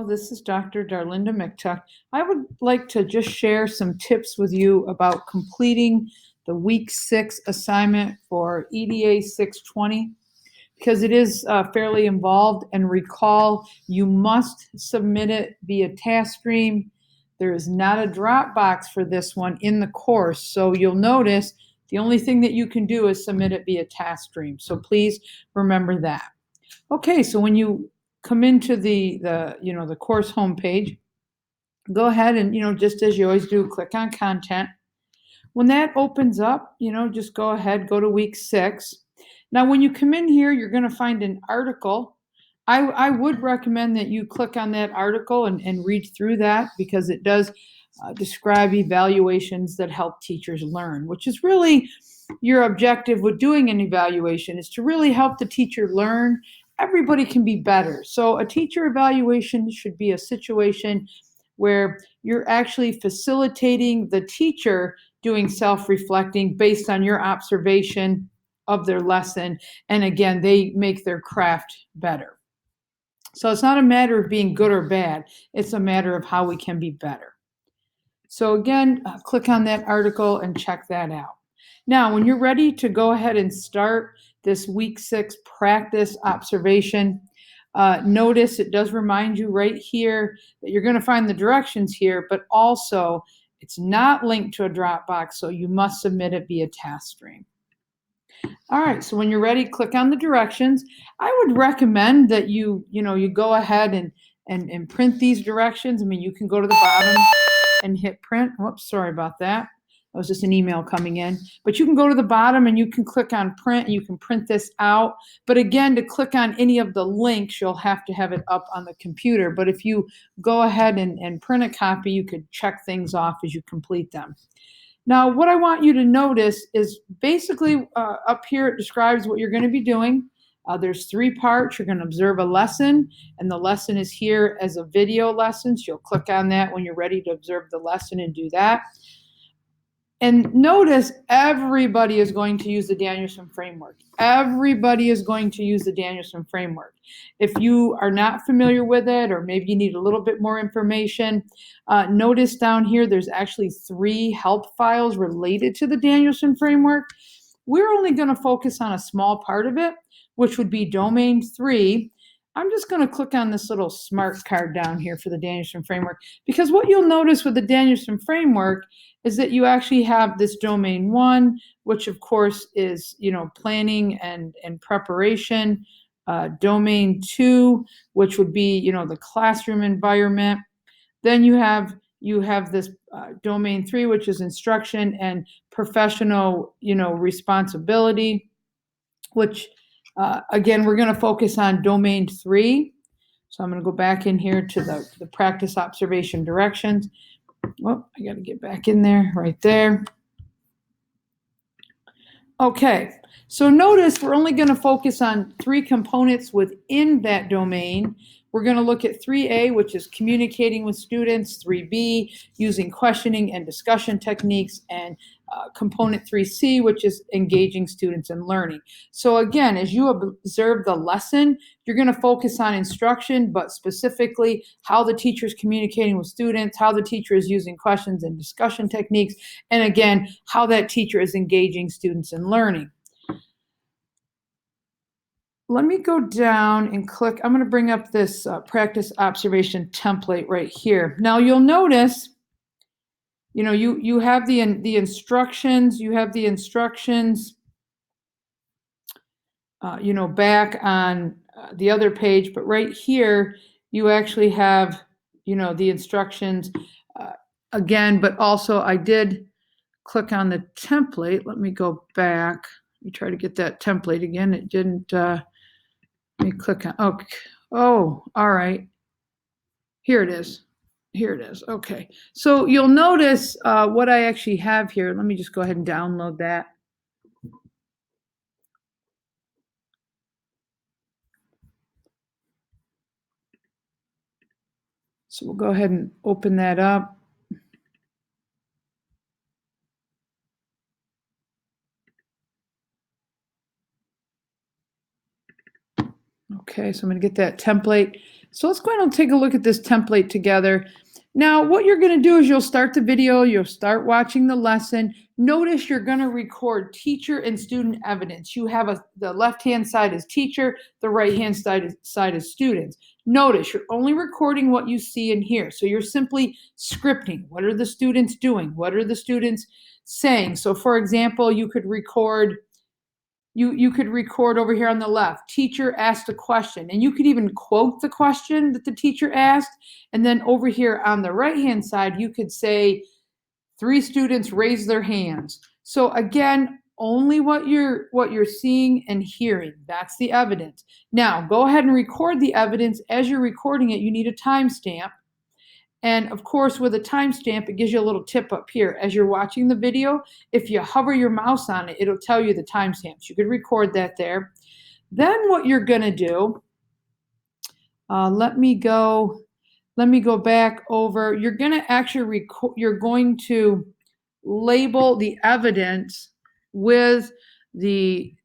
this is Dr. Darlinda McTuck. I would like to just share some tips with you about completing the week 6 assignment for EDA620 because it is fairly involved. And recall, you must submit it via task stream. There is not a Dropbox for this one in the course, so you'll notice the only thing that you can do is submit it via task stream. So please remember that. Okay, so when you come into the course homepage, go ahead and, just as you always do, click on content. When that opens up, just go ahead, go to week 6. Now, when you come in here, you're going to find an article. I would recommend that you click on that article and read through that because it does describe evaluations that help teachers learn, which is really your objective with doing an evaluation, is to really help the teacher learn. Everybody can be better. So a teacher evaluation should be a situation where you're actually facilitating the teacher doing self-reflecting based on your observation of their lesson. And again, they make their craft better. So it's not a matter of being good or bad. It's a matter of how we can be better. So again, click on that article and check that out. Now, when you're ready to go ahead and start this week 6 practice observation, notice it does remind you right here that you're going to find the directions here, but also it's not linked to a Dropbox, so you must submit it via task stream. All right, so when you're ready, click on the directions. I would recommend that you go ahead and print these directions. I mean, you can go to the bottom and hit print. Whoops, sorry about that. That was just an email coming in. But you can go to the bottom and you can click on print and you can print this out. But again, to click on any of the links, you'll have to have it up on the computer. But if you go ahead and print a copy, you could check things off as you complete them. Now, what I want you to notice is basically up here it describes what you're going to be doing. There's 3 parts. You're going to observe a lesson, and the lesson is here as a video lesson. So you'll click on that when you're ready to observe the lesson and do that. And notice everybody is going to use the Danielson framework. Everybody is going to use the Danielson framework. If you are not familiar with it, or maybe you need a little bit more information, notice down here there's actually 3 help files related to the Danielson framework. We're only going to focus on a small part of it, which would be domain 3. I'm just going to click on this little smart card down here for the Danielson framework, because what you'll notice with the Danielson framework is that you actually have this domain 1, which of course is, planning and preparation. Domain 2, which would be, the classroom environment. Then you have this domain 3, which is instruction and professional, responsibility, which again, we're going to focus on domain 3. So I'm going to go back in here to the practice observation directions. Oh, I got to get back in there, right there. Okay, so notice we're only going to focus on 3 components within that domain. We're going to look at 3A, which is communicating with students, 3B, using questioning and discussion techniques, and component 3C, which is engaging students in learning. So again, as you observe the lesson, you're going to focus on instruction, but specifically how the teacher is communicating with students, how the teacher is using questions and discussion techniques, and again, how that teacher is engaging students in learning. Let me go down and click. I'm going to bring up this practice observation template right here. Now you'll notice, you have the instructions. You have the instructions, back on the other page. But right here, you actually have, the instructions again. But also, I did click on the template. Let me go back. Let me try to get that template again. It didn't. Let me click on. Okay. Oh, all right. Here it is. Here it is. Okay. So you'll notice what I actually have here. Let me just go ahead and download that. So we'll go ahead and open that up. Okay, so I'm going to get that template. So let's go ahead and take a look at this template together. Now, what you're going to do is you'll start the video, you'll start watching the lesson. Notice you're going to record teacher and student evidence. You have the left-hand side is teacher, the right-hand side is students. Notice you're only recording what you see and hear. So you're simply scripting. What are the students doing? What are the students saying? So for example, you could record over here on the left, teacher asked a question, and you could even quote the question that the teacher asked. And then over here on the right-hand side, you could say 3 students raised their hands. So again, only what you're seeing and hearing. That's the evidence. Now, go ahead and record the evidence. As you're recording it, you need a timestamp. And of course, with a timestamp, it gives you a little tip up here. As you're watching the video, if you hover your mouse on it, it'll tell you the timestamps. You could record that there. Then what you're going to do, let me go back over. You're going to actually you're going to label the evidence with the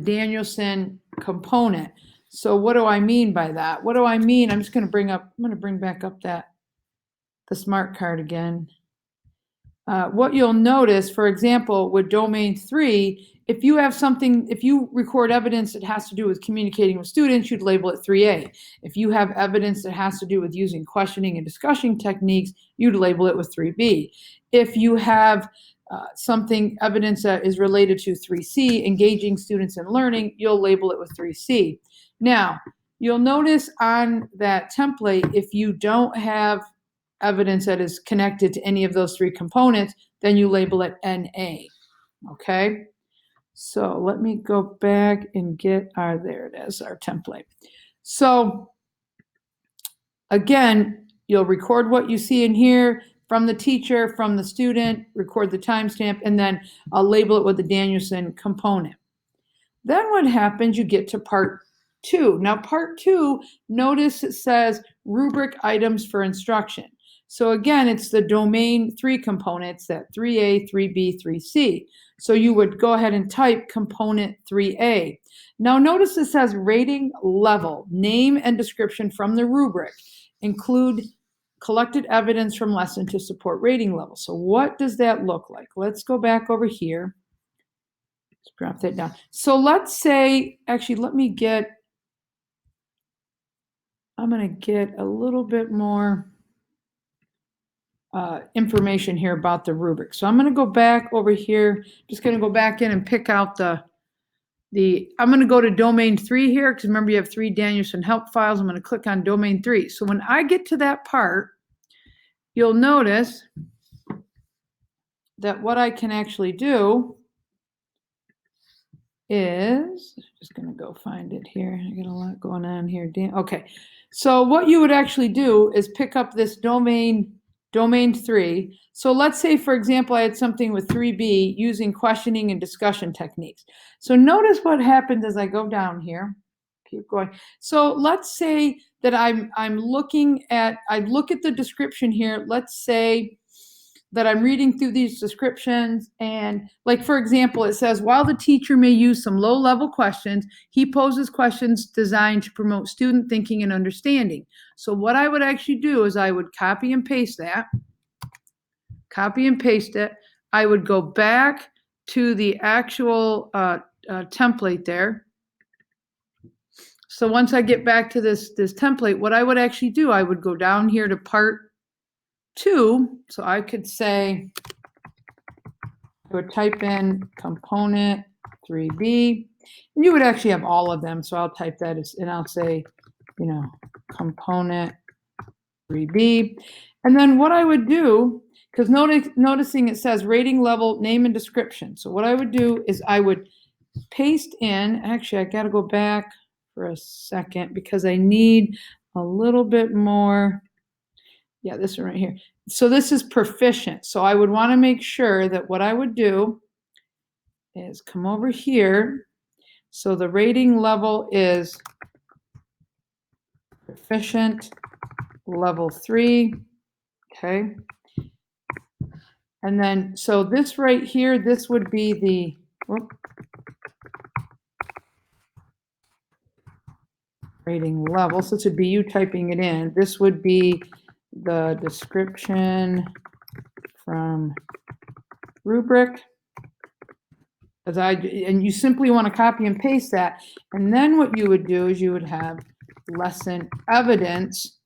Danielson component. So what do I mean by that? What do I mean? I'm going to bring back up the smart card again. What you'll notice, for example, with domain 3, if you record evidence that has to do with communicating with students, you'd label it 3A. If you have evidence that has to do with using questioning and discussion techniques, you'd label it with 3B. If you have evidence that is related to 3C, engaging students in learning, you'll label it with 3C. Now, you'll notice on that template, if you don't have evidence that is connected to any of those 3 components, then you label it NA, okay? So let me go back and get there it is, our template. So again, you'll record what you see and hear from the teacher, from the student, record the timestamp, and then I'll label it with the Danielson component. Then what happens, you get to part 2. Now part 2, notice it says rubric items for instruction. So again, it's the domain 3 components, that 3A, 3B, 3C. So you would go ahead and type component 3A. Now notice it says rating level, name and description from the rubric. Include collected evidence from lesson to support rating level. So what does that look like? Let's go back over here. Let's drop that down. So let's say, actually, I'm going to get a little bit more information here about the rubric. So I'm going to go back over here, just going to go back in and pick out I'm going to go to domain 3 here, because remember you have 3 Danielson help files. I'm going to click on domain 3. So when I get to that part, you'll notice that what I can actually do is, just going to go find it here. I got a lot going on here. Okay. So what you would actually do is pick up this domain 3. So let's say, for example, I had something with 3B using questioning and discussion techniques. So notice what happens as I go down here. Keep going. So let's say that I look at the description here. Let's say that I'm reading through these descriptions, and like, for example, it says, while the teacher may use some low-level questions, he poses questions designed to promote student thinking and understanding. So what I would actually do is I would copy and paste it. I would go back to the actual template there. So once I get back to this template, what I would actually do, I would go down here to part 2. So I could say, I would type in component 3B, and you would actually have all of them. So I'll type that and I'll say, component 3B. And then what I would do, because noticing it says rating level, name and description. So what I would do is I would paste in, actually I got to go back for a second because I need a little bit more. Yeah, this one right here. So this is proficient. So I would want to make sure that what I would do is come over here. So the rating level is proficient level 3. Okay. And then, so this right here, this would be rating level. So this would be you typing it in. This would be the description from rubric. And you simply want to copy and paste that. And then what you would do is you would have lesson evidence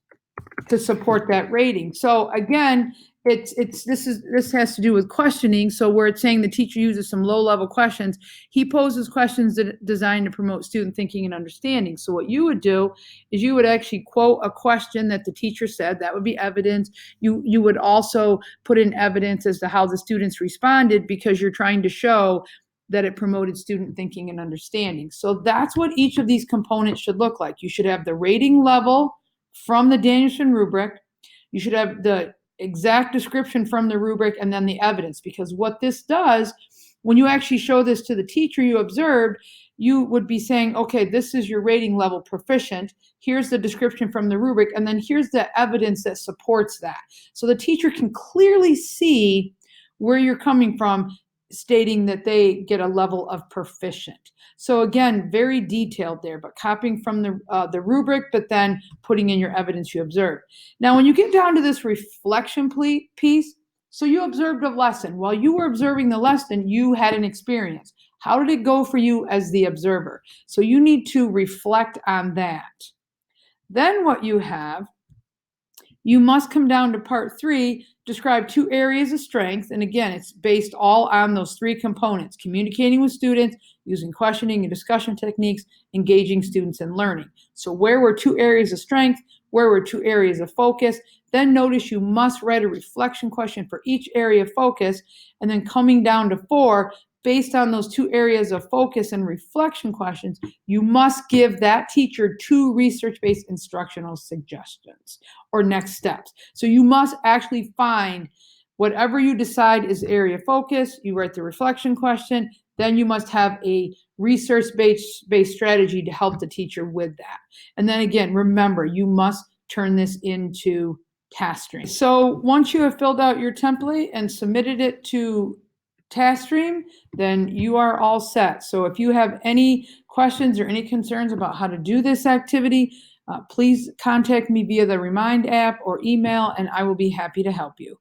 to support that rating. So again, this has to do with questioning. So where it's saying the teacher uses some low-level questions, he poses questions that designed to promote student thinking and understanding. So what you would do is you would actually quote a question that the teacher said. That would be evidence. You would also put in evidence as to how the students responded, because you're trying to show that it promoted student thinking and understanding. So that's what each of these components should look like. You should have the rating level from the Danielson rubric. You should have the exact description from the rubric, and then the evidence, because what this does, when you actually show this to the teacher you observed, you would be saying, okay, this is your rating level proficient. Here's the description from the rubric, and then here's the evidence that supports that. So the teacher can clearly see where you're coming from, stating that they get a level of proficient. So again, very detailed there, but copying from the rubric, but then putting in your evidence you observed. Now, when you get down to this reflection piece, so you observed a lesson. While you were observing the lesson, you had an experience. How did it go for you as the observer? So you need to reflect on that. Then what you have, you must come down to part 3, describe 2 areas of strength. And again, it's based all on those 3 components: communicating with students, using questioning and discussion techniques, engaging students in learning. So where were 2 areas of strength? Where were 2 areas of focus? Then notice you must write a reflection question for each area of focus. And then coming down to 4, based on those 2 areas of focus and reflection questions, you must give that teacher 2 research-based instructional suggestions or next steps. So you must actually find whatever you decide is area of focus. You write the reflection question, then you must have a research-based strategy to help the teacher with that. And then again, remember, you must turn this into TaskStream. So once you have filled out your template and submitted it to TaskStream, then you are all set. So if you have any questions or any concerns about how to do this activity, please contact me via the Remind app or email, and I will be happy to help you.